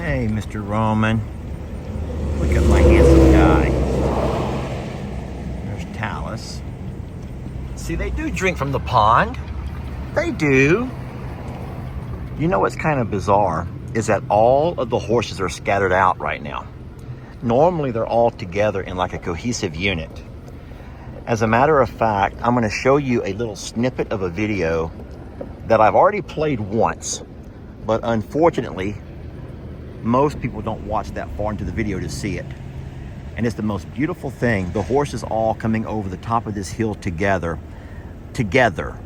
Hey, Mr. Roman. Look at my handsome guy. There's Talus. See, they do drink from the pond. They do. You know what's kind of bizarre is that all of the horses are scattered out right now. Normally, they're all together in like a cohesive unit. As a matter of fact, I'm going to show you a little snippet of a video that I've already played once, but unfortunately, most people don't watch that far into the video to see it. And it's the most beautiful thing. The horses all coming over the top of this hill together. Together.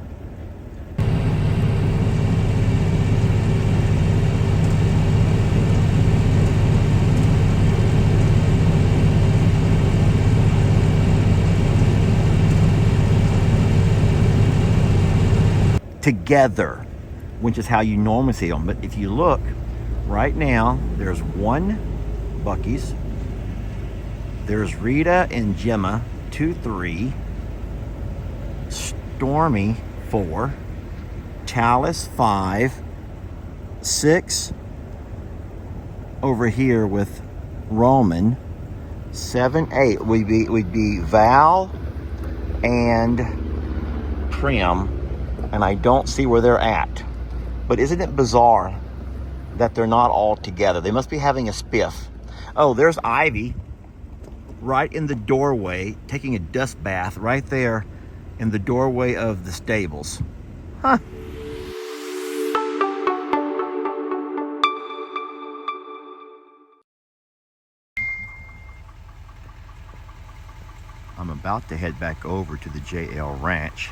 Together, which is how you normally see them. But if you look right now, there's one Bucky's, there's Rita and Gemma 2, 3, Stormy 4, Talus 5, 6 over here with Roman, 7, 8 would be Val and Trim. And I don't see where they're at. But isn't it bizarre that they're not all together? They must be having a spiff. Oh, there's Ivy right in the doorway, taking a dust bath right there in the doorway of the stables. Huh. I'm about to head back over to the JL Ranch.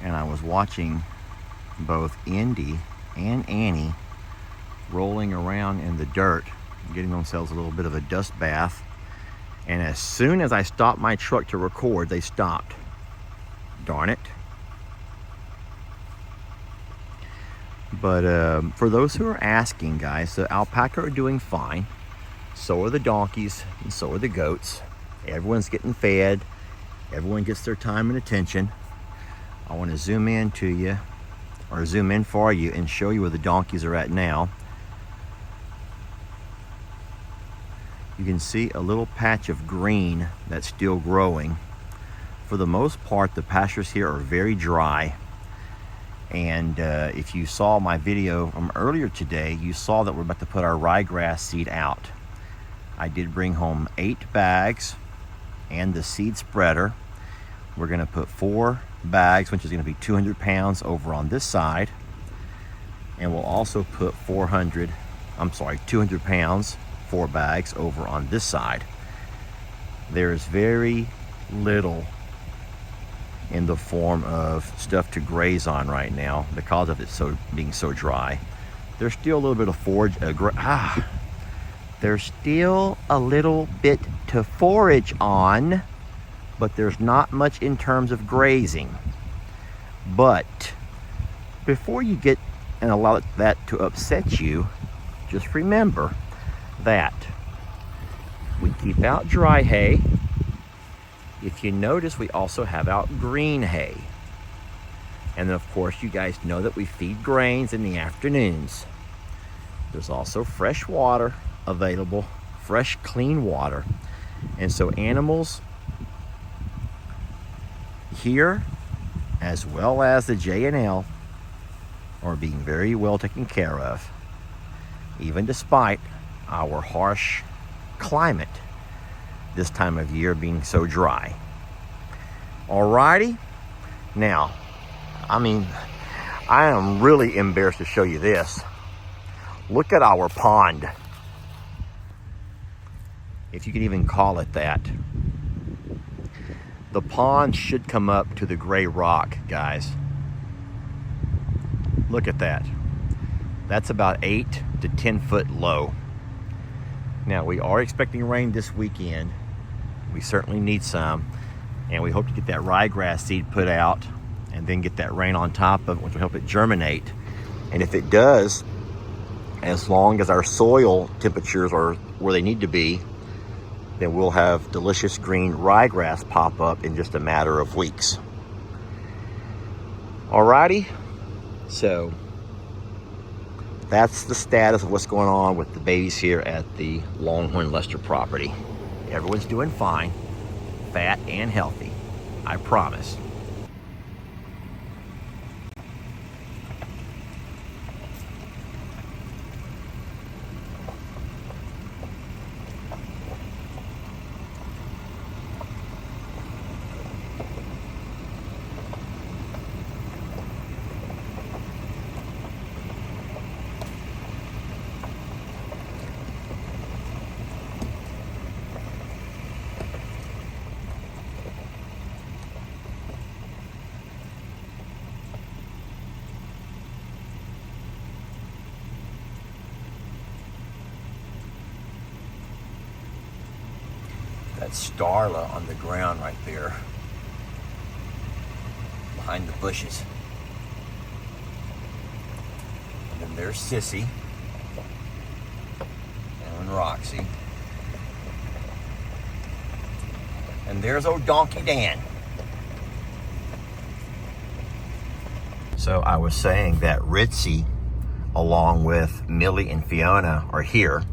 And I was watching both Indy and Annie rolling around in the dirt, getting themselves a little bit of a dust bath. And as soon as I stopped my truck to record, they stopped. Darn it. But for those who are asking, guys, the alpaca are doing fine. So are the donkeys, and so are the goats. Everyone's getting fed. Everyone gets their time and attention. I want to zoom in to you, or zoom in for you and show you where the donkeys are at now. You can see a little patch of green that's still growing. For the most part, the pastures here are very dry. And if you saw my video from earlier today, you saw that we're about to put our ryegrass seed out. I did bring home 8 bags and the seed spreader. We're going to put 4 bags, which is going to be 200 pounds over on this side. And we'll also put 200 pounds, 4 bags over on this side. There's very little in the form of stuff to graze on right now because of it being so dry. There's still a little bit of there's still a little bit to forage on, but there's not much in terms of grazing. But before you get and allow that to upset you, just remember that we keep out dry hay. If you notice, we also have out green hay. And then of course you guys know that we feed grains in the afternoons. There's also fresh water available, fresh clean water. And so animals here, as well as the J&L, are being very well taken care of, even despite our harsh climate this time of year being so dry. Alrighty, now, I am really embarrassed to show you this. Look at our pond, if you can even call it that. The pond should come up to the gray rock, guys. Look at that. That's about 8 to 10 foot low. Now, we are expecting rain this weekend. We certainly need some. And we hope to get that ryegrass seed put out and then get that rain on top of it, which will help it germinate. And if it does, as long as our soil temperatures are where they need to be, then we'll have delicious green ryegrass pop up in just a matter of weeks. Alrighty, so that's the status of what's going on with the babies here at the Longhorn Lester property. Everyone's doing fine, fat and healthy, I promise. That's Starla on the ground right there, behind the bushes. And then there's Sissy and Roxy. And there's old Donkey Dan. So I was saying that Ritzy, along with Millie and Fiona, are here.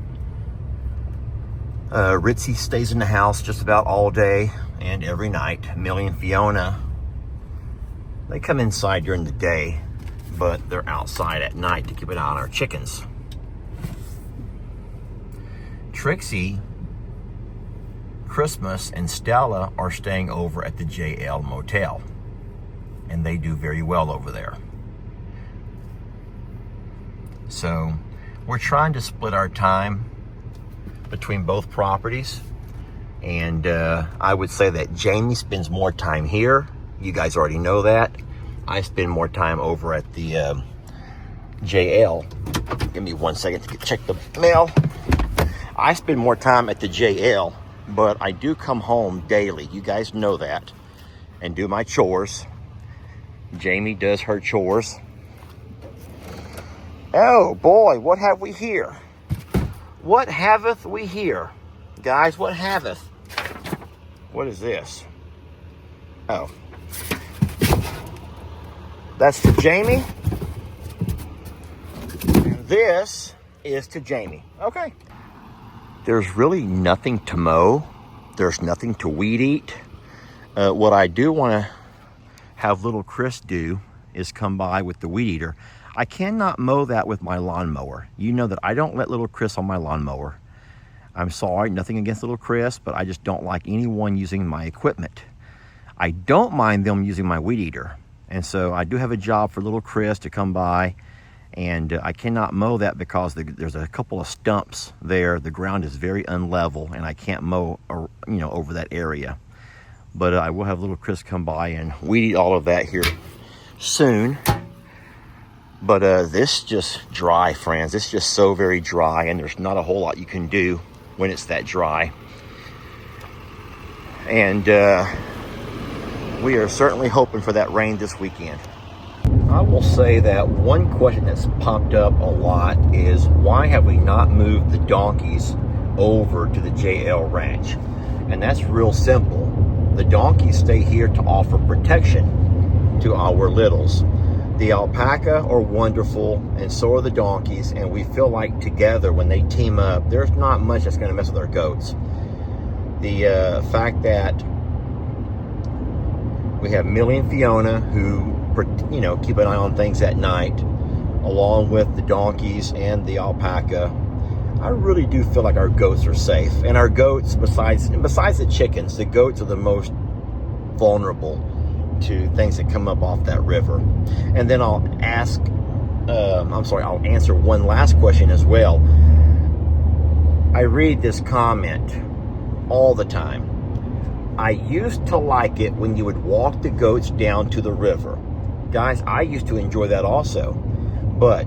Ritzy stays in the house just about all day and every night. Millie and Fiona, they come inside during the day, but they're outside at night to keep an eye on our chickens. Trixie, Christmas, and Stella are staying over at the JL Motel, and they do very well over there. So we're trying to split our time between both properties, and I would say that Jamie spends more time here. You guys already know that. I spend more time over at the JL. Give me 1 second to check the mail. I spend more time at the JL, but I do come home daily. You guys know that, and do my chores. Jamie does her chores. Oh boy, what have we here? What haveth we here? Guys, what haveth? What is this? Oh. That's to Jamie. And this is to Jamie. Okay. There's really nothing to mow. There's nothing to weed eat. What I do want to have little Chris do is come by with the weed eater. I cannot mow that with my lawnmower. You know that I don't let little Chris on my lawnmower. I'm sorry, nothing against little Chris, but I just don't like anyone using my equipment. I don't mind them using my weed eater. And so I do have a job for little Chris to come by, and I cannot mow that because there's a couple of stumps there. The ground is very unlevel, and I can't mow, over that area. But I will have little Chris come by and weed eat all of that here soon. But this just dry, friends. It's just so very dry, and there's not a whole lot you can do when it's that dry. And we are certainly hoping for that rain this weekend. I will say that one question that's popped up a lot is, why have we not moved the donkeys over to the JL Ranch? And that's real simple. The donkeys stay here to offer protection to our littles. The alpaca are wonderful, and so are the donkeys, and we feel like together when they team up, there's not much that's going to mess with our goats. The fact that we have Millie and Fiona who, keep an eye on things at night, along with the donkeys and the alpaca, I really do feel like our goats are safe. And our goats, besides the chickens, the goats are the most vulnerable to things that come up off that river. And then I'll answer one last question as well. I read this comment all the time. I used to like it when you would walk the goats down to the river. Guys, I used to enjoy that also. But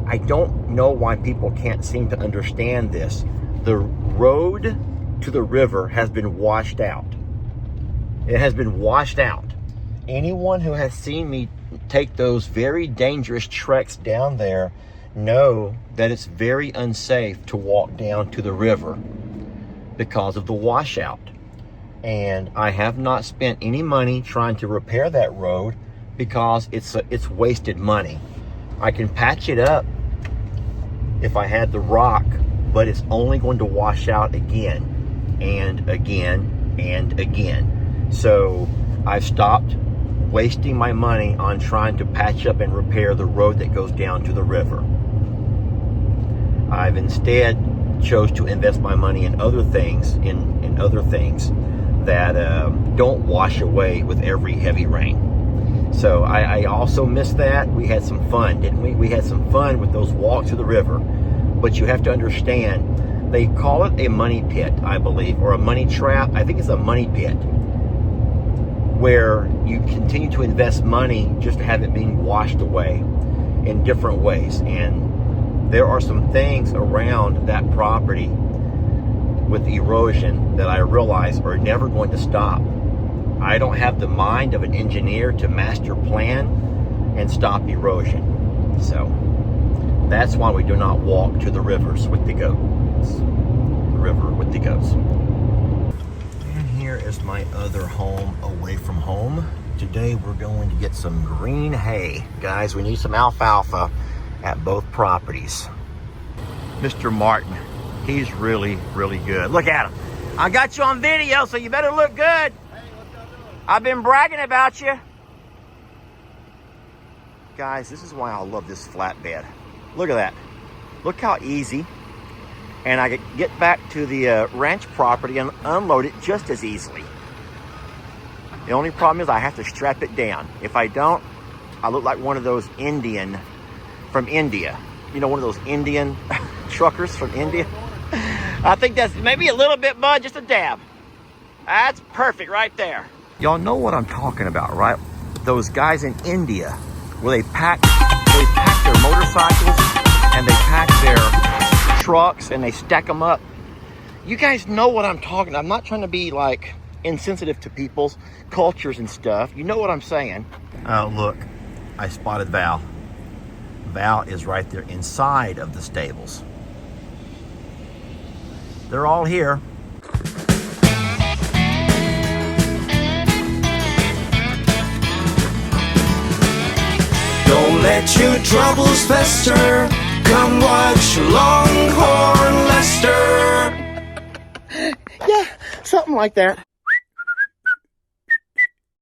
I don't know why people can't seem to understand this. The road to the river has been washed out. It has been washed out. Anyone who has seen me take those very dangerous treks down there know that it's very unsafe to walk down to the river because of the washout. And I have not spent any money trying to repair that road because it's wasted money. I can patch it up if I had the rock, but it's only going to wash out again and again and again. So I've stopped wasting my money on trying to patch up and repair the road that goes down to the river. I've instead chose to invest my money in other things, in other things that don't wash away with every heavy rain. So I also missed that. We had some fun, didn't we? We had some fun with those walks to the river. But you have to understand, they call it a money pit, I believe, or a money trap. I think it's a money pit, where you continue to invest money just to have it being washed away in different ways. And there are some things around that property with erosion that I realize are never going to stop. I don't have the mind of an engineer to master plan and stop erosion. So that's why we do not walk to the rivers with the goats. The river with the goats. And here is my other home away from home. Today we're going to get some green hay. Guys, we need some alfalfa at both properties. Mr. Martin, he's really, really good. Look at him. I got you on video, so you better look good. I've been bragging about you. Guys, this is why I love this flatbed. Look at that. Look how easy. And I could get back to the ranch property and unload it just as easily. The only problem is I have to strap it down. If I don't, I look like one of those Indian from India. You know, one of those Indian truckers from India. I think that's maybe a little bit, bud, just a dab. That's perfect right there. Y'all know what I'm talking about, right? Those guys in India where they pack their motorcycles and they pack their trucks and they stack them up. You guys know what I'm talking. I'm not trying to be like insensitive to people's cultures and stuff. You know what I'm saying. Oh, look, I spotted Val. Val is right there inside of the stables. They're all here. Don't let your troubles fester. Come watch Longhorn Lester. Yeah, something like that.